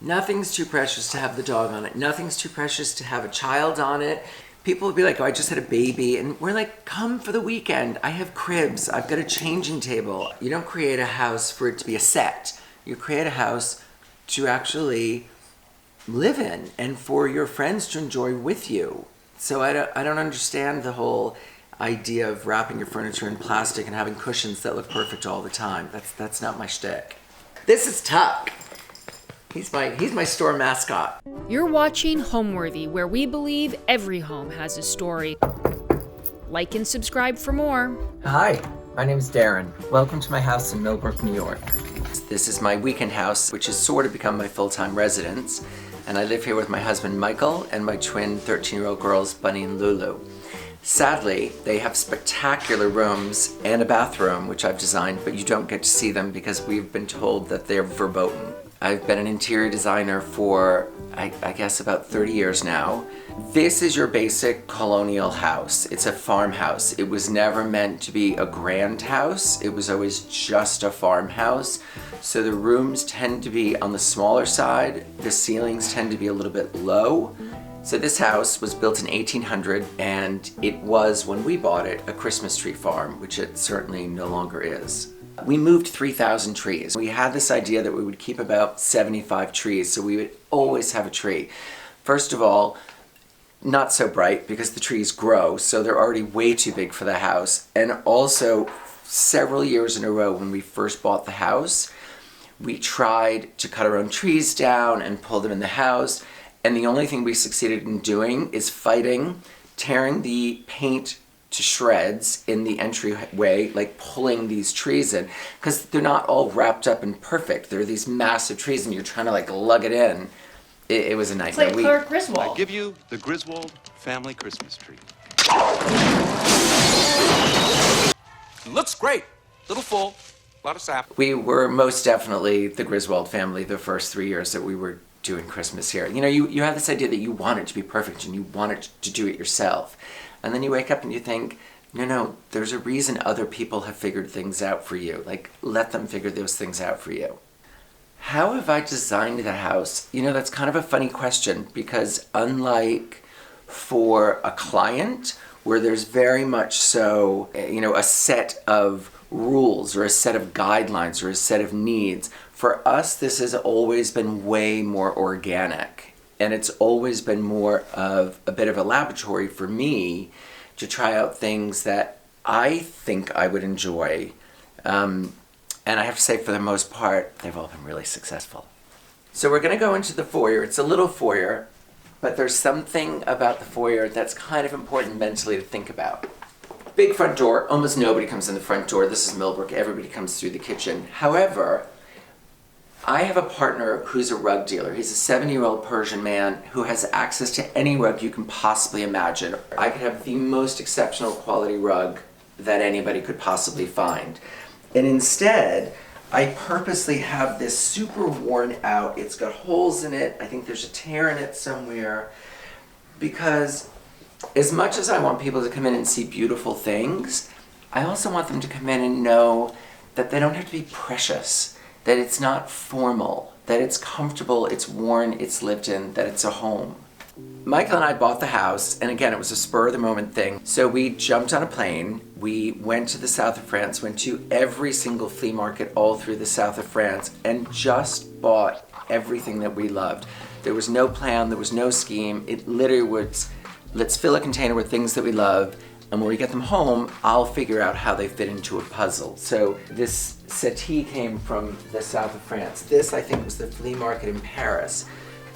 Nothing's too precious to have the dog on it. Nothing's too precious to have a child on it. People will be like, oh, I just had a baby. And we're like, come for the weekend. I have cribs. I've got a changing table. You don't create a house for it to be a set. You create a house to actually live in and for your friends to enjoy with you. So I don't understand the whole idea of wrapping your furniture in plastic and having cushions that look perfect all the time. That's not my shtick. This is Tuck. He's my store mascot. You're watching Homeworthy, where we believe every home has a story. Like and subscribe for more. Hi, my name's Darren. Welcome to my house in Millbrook, New York. This is my weekend house, which has sort of become my full-time residence. And I live here with my husband, Michael, and my twin 13-year-old girls, Bunny and LuLu. Sadly, they have spectacular rooms and a bathroom, which I've designed, but you don't get to see them because we've been told that they're verboten. I've been an interior designer for, I guess, about 30 years now. This is your basic colonial house. It's a farmhouse. It was never meant to be a grand house. It was always just a farmhouse. So the rooms tend to be on the smaller side. The ceilings tend to be a little bit low. So this house was built in 1800, and it was, when we bought it, a Christmas tree farm, which it certainly no longer is. We moved 3,000 trees. We had this idea that we would keep about 75 trees, so we would always have a tree. First of all, not so bright because the trees grow, so they're already way too big for the house. And also, several years in a row when we first bought the house, we tried to cut our own trees down and pull them in the house, and the only thing we succeeded in doing is tearing the paint to shreds in the entryway, like pulling these trees in, because they're not all wrapped up and perfect. They're these massive trees and you're trying to like lug it in. It was a nightmare. It's like Clark Griswold. I give you the Griswold family Christmas tree. Looks great. Little full, a lot of sap. We were most definitely the Griswold family the first 3 years that we were doing Christmas here. You know, you have this idea that you want it to be perfect and you want it to do it yourself. And then you wake up and you think, no, there's a reason other people have figured things out for you. Like, let them figure those things out for you. How have I designed the house? You know, that's kind of a funny question because unlike for a client where there's very much so, you know, a set of rules or a set of guidelines or a set of needs, for us, this has always been way more organic. And it's always been more of a bit of a laboratory for me to try out things that I think I would enjoy. And I have to say, for the most part, they've all been really successful. So we're gonna go into the foyer. It's a little foyer, but there's something about the foyer that's kind of important mentally to think about. Big front door, almost nobody comes in the front door. This is Millbrook, everybody comes through the kitchen. However, I have a partner who's a rug dealer. He's a 70-year-old Persian man who has access to any rug you can possibly imagine. I could have the most exceptional quality rug that anybody could possibly find. And instead, I purposely have this super worn out, it's got holes in it, I think there's a tear in it somewhere, because as much as I want people to come in and see beautiful things, I also want them to come in and know that they don't have to be precious. That it's not formal, that it's comfortable, it's worn, it's lived in, that it's a home. Michael and I bought the house, and again, it was a spur-of-the-moment thing. So we jumped on a plane, we went to the south of France, went to every single flea market all through the south of France, and just bought everything that we loved. There was no plan, there was no scheme. It literally was, let's fill a container with things that we love, and when we get them home, I'll figure out how they fit into a puzzle. So this settee came from the south of France. This, I think, was the flea market in Paris.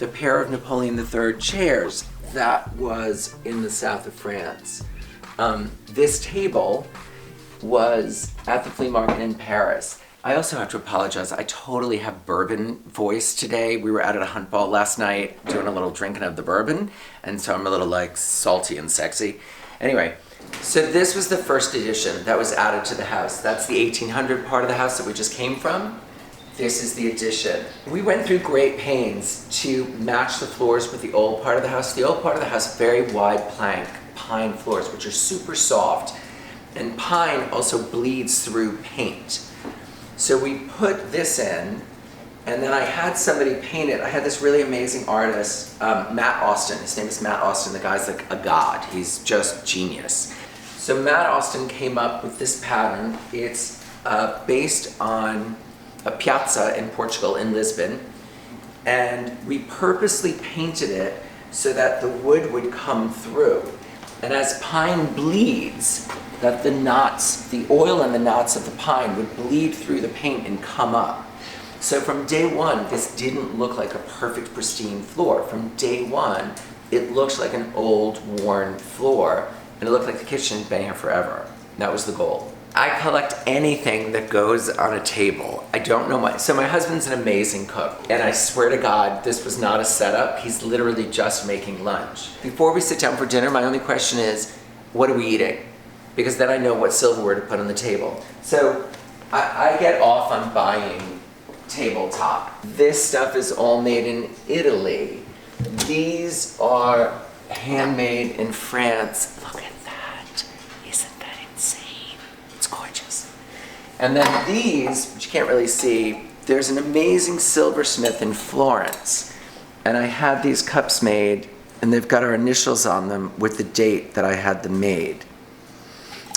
The pair of Napoleon III chairs, that was in the south of France. This table was at the flea market in Paris. I also have to apologize. I totally have bourbon voice today. We were out at a hunt ball last night doing a little drinking of the bourbon, and so I'm a little like salty and sexy. Anyway, so this was the first addition that was added to the house. That's the 1800 part of the house that we just came from. This is the addition. We went through great pains to match the floors with the old part of the house. The old part of the house, very wide plank pine floors, which are super soft. And pine also bleeds through paint. So we put this in, And then I had somebody paint it. I had this really amazing artist, Matt Austin. His name is Matt Austin. The guy's like a god. He's just genius. So Matt Austin came up with this pattern. It's based on a piazza in Portugal, in Lisbon. And we purposely painted it so that the wood would come through. And as pine bleeds, that the knots, the oil and the knots of the pine would bleed through the paint and come up. So from day one, this didn't look like a perfect, pristine floor. From day one, it looked like an old, worn floor, and it looked like the kitchen had been here forever. That was the goal. I collect anything that goes on a table. I don't know why. So my husband's an amazing cook, and I swear to God, this was not a setup. He's literally just making lunch. Before we sit down for dinner, my only question is, what are we eating? Because then I know what silverware to put on the table. So I get off on buying tabletop. This stuff is all made in Italy. These are handmade in France. Look at that. Isn't that insane? It's gorgeous. And then these, which you can't really see, there's an amazing silversmith in Florence. And I had these cups made, and they've got our initials on them with the date that I had them made.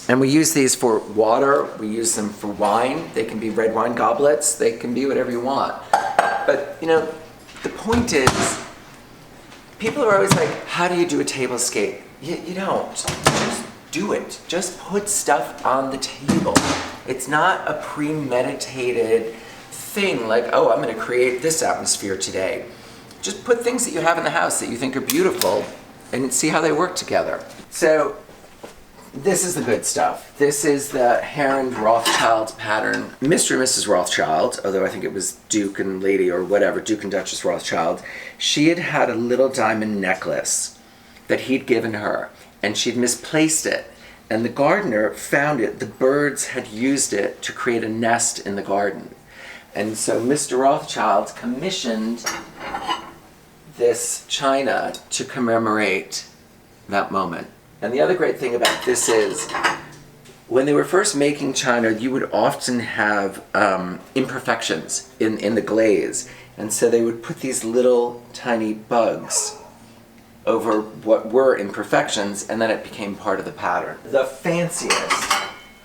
And we use these for water, we use them for wine. They can be red wine goblets, they can be whatever you want. But, you know, the point is, people are always like, how do you do a tablescape? You don't. Just do it. Just put stuff on the table. It's not a premeditated thing like, oh, I'm gonna create this atmosphere today. Just put things that you have in the house that you think are beautiful and see how they work together. So, this is the good stuff. This is the Heron Rothschild pattern. Mr. and Mrs. Rothschild, although I think it was Duke and Lady or whatever, Duke and Duchess Rothschild, she had had a little diamond necklace that he'd given her, and she'd misplaced it. And the gardener found it. The birds had used it to create a nest in the garden. And so Mr. Rothschild commissioned this china to commemorate that moment. And the other great thing about this is, when they were first making china, you would often have imperfections in the glaze. And so they would put these little tiny bugs over what were imperfections, and then it became part of the pattern. The fanciest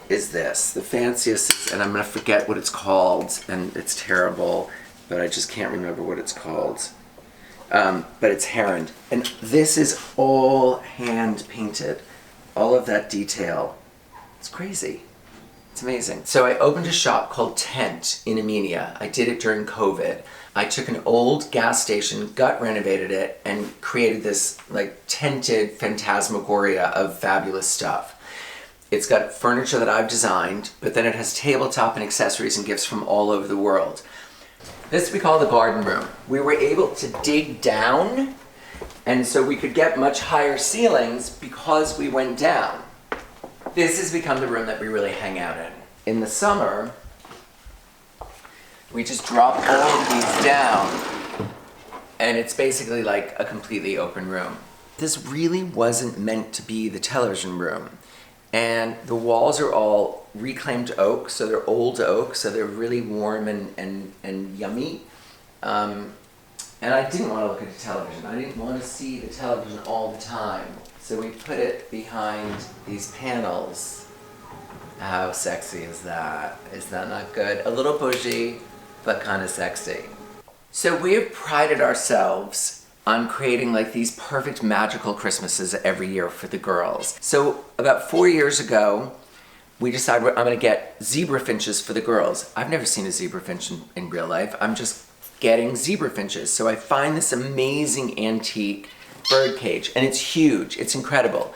is this. The fanciest is, and I'm gonna forget what it's called, and it's terrible, but I just can't remember what it's called. But it's heron. And this is all hand painted. All of that detail. It's crazy. It's amazing. So I opened a shop called Tent in Armenia. I did it during COVID. I took an old gas station, gut renovated it, and created this like tented phantasmagoria of fabulous stuff. It's got furniture that I've designed, but then it has tabletop and accessories and gifts from all over the world. This we call the garden room. We were able to dig down, and so we could get much higher ceilings because we went down. This has become the room that we really hang out in. In the summer, we just drop all of these down, and it's basically like a completely open room. This really wasn't meant to be the television room. And the walls are all reclaimed oak, so they're old oak, so they're really warm and yummy. And I didn't want to look at the television. I didn't want to see the television all the time. So we put it behind these panels. How sexy is that? Is that not good? A little bougie, but kind of sexy. So we have prided ourselves on creating like these perfect magical Christmases every year for the girls. So about 4 years ago, we decided I'm gonna get zebra finches for the girls. I've never seen a zebra finch in real life. I'm just getting zebra finches. So I find this amazing antique bird cage, and it's huge, it's incredible.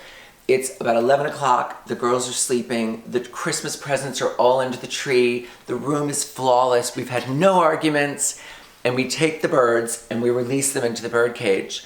It's about 11 o'clock, the girls are sleeping, the Christmas presents are all under the tree, the room is flawless, we've had no arguments, and we take the birds and we release them into the bird cage.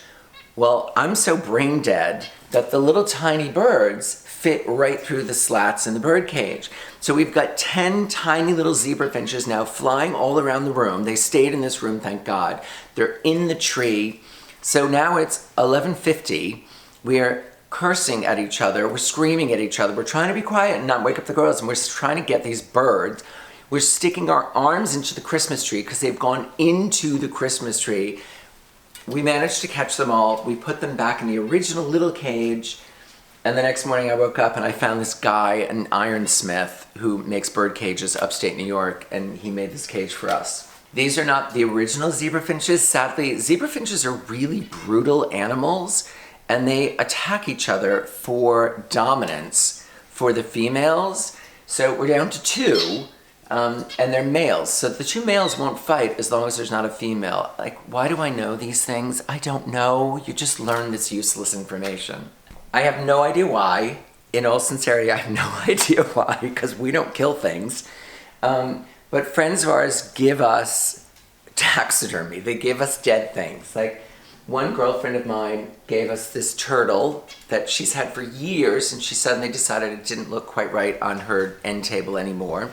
Well, I'm so brain dead that the little tiny birds fit right through the slats in the bird cage. So we've got 10 tiny little zebra finches now flying all around the room. They stayed in this room, thank God. They're in the tree. So now it's 11:50. We are cursing at each other. We're screaming at each other. We're trying to be quiet and not wake up the girls, and we're trying to get these birds. We're sticking our arms into the Christmas tree because they've gone into the Christmas tree. We managed to catch them all. We put them back in the original little cage. And the next morning I woke up and I found this guy, an ironsmith, who makes bird cages upstate New York, and he made this cage for us. These are not the original zebra finches. Sadly, zebra finches are really brutal animals, and they attack each other for dominance for the females. So we're down to 2, and they're males. So the 2 males won't fight as long as there's not a female. Like, why do I know these things? I don't know. You just learn this useless information. I have no idea why. In all sincerity, I have no idea why, because we don't kill things. But friends of ours give us taxidermy. They give us dead things. Like, one girlfriend of mine gave us this turtle that she's had for years, and she suddenly decided it didn't look quite right on her end table anymore.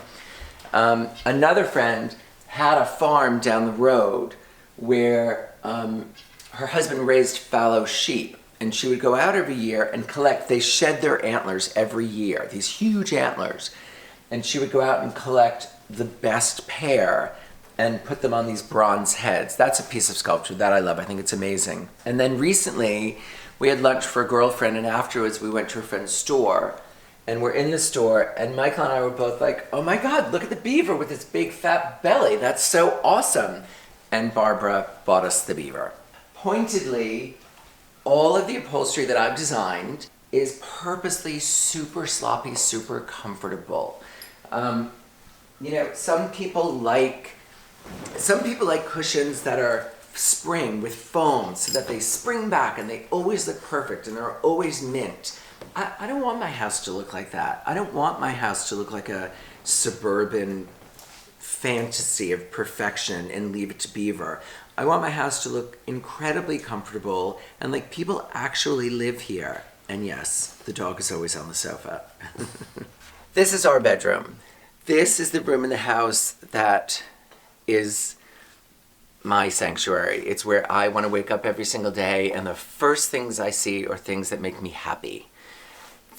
Another friend had a farm down the road where her husband raised fallow sheep. And she would go out every year and collect. They shed their antlers every year, these huge antlers. And she would go out and collect the best pair and put them on these bronze heads. That's a piece of sculpture that I love. I think it's amazing. And then recently, we had lunch for a girlfriend, and afterwards we went to her friend's store. And we're in the store, and Michael and I were both like, oh my God, look at the beaver with his big fat belly. That's so awesome. And Barbara bought us the beaver. Pointedly, all of the upholstery that I've designed is purposely super sloppy, super comfortable. Some people like cushions that are spring with foam so that they spring back and they always look perfect and they're always mint. I don't want my house to look like that. I don't want my house to look like a suburban fantasy of perfection and Leave It to Beaver. I want my house to look incredibly comfortable and like people actually live here. And yes, the dog is always on the sofa. This is our bedroom. This is the room in the house that is my sanctuary. It's where I want to wake up every single day, and the first things I see are things that make me happy.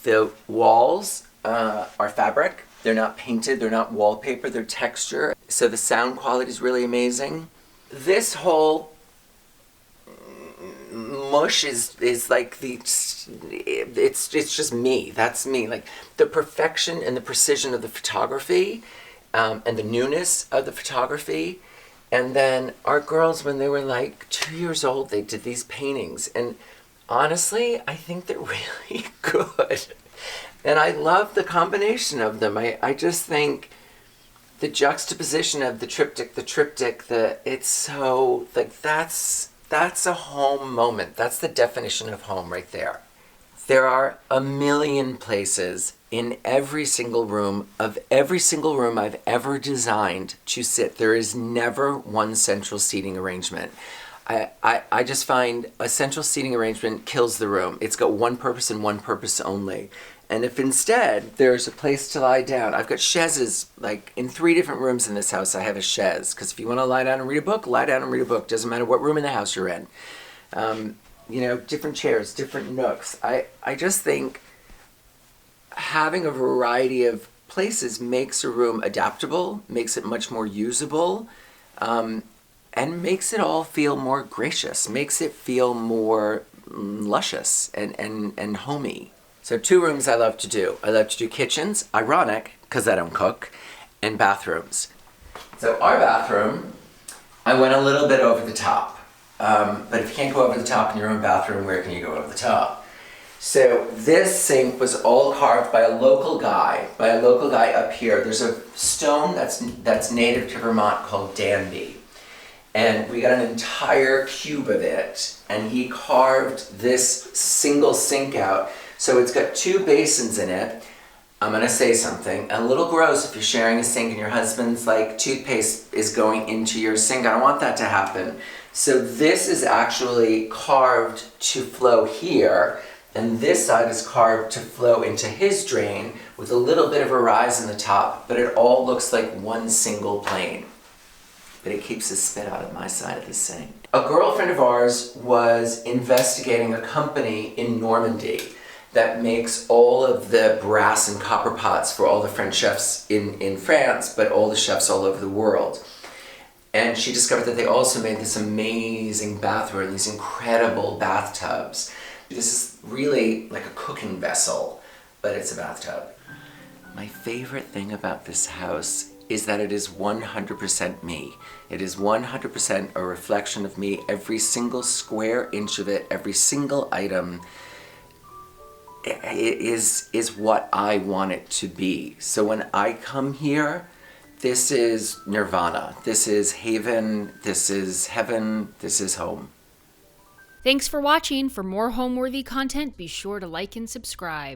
The walls are fabric. They're not painted, they're not wallpaper, they're texture. So the sound quality is really amazing. This whole mush is like it's just me. That's me. Like the perfection and the precision of the photography, and the newness of the photography. And then our girls, when they were like 2 years old, they did these paintings. And honestly, I think they're really good. And I love the combination of them. I just think the juxtaposition of the triptych, it's so, like, that's a home moment. That's the definition of home right there. There are a million places in every single room of every single room I've ever designed to sit. There is never one central seating arrangement. I just find a central seating arrangement kills the room. It's got one purpose and one purpose only. And if instead there's a place to lie down, I've got chaises, like in 3 different rooms in this house I have a chaise. Because if you want to lie down and read a book, lie down and read a book. Doesn't matter what room in the house you're in. Different chairs, different nooks. I just think having a variety of places makes a room adaptable, makes it much more usable, and makes it all feel more gracious, makes it feel more luscious and homey. So 2 rooms I love to do. I love to do kitchens, ironic, because I don't cook, and bathrooms. So our bathroom, I went a little bit over the top. But if you can't go over the top in your own bathroom, where can you go over the top? So this sink was all carved by a local guy up here. There's a stone that's native to Vermont called Danby. And we got an entire cube of it, and he carved this single sink out. So it's got 2 basins in it. I'm gonna say something a little gross if you're sharing a sink and your husband's like toothpaste is going into your sink. I don't want that to happen. So this is actually carved to flow here, and this side is carved to flow into his drain with a little bit of a rise in the top, but it all looks like one single plane. But it keeps the spit out of my side of the sink. A girlfriend of ours was investigating a company in Normandy that makes all of the brass and copper pots for all the French chefs in France, but all the chefs all over the world. And she discovered that they also made this amazing bathroom, these incredible bathtubs. This is really like a cooking vessel, but it's a bathtub. My favorite thing about this house is that it is 100% me. It is 100% a reflection of me. Every single square inch of it, every single item is what I want it to be. So when I come here, this is nirvana. This is haven. This is heaven. This is home. Thanks for watching. For more home-worthy content, be sure to like and subscribe.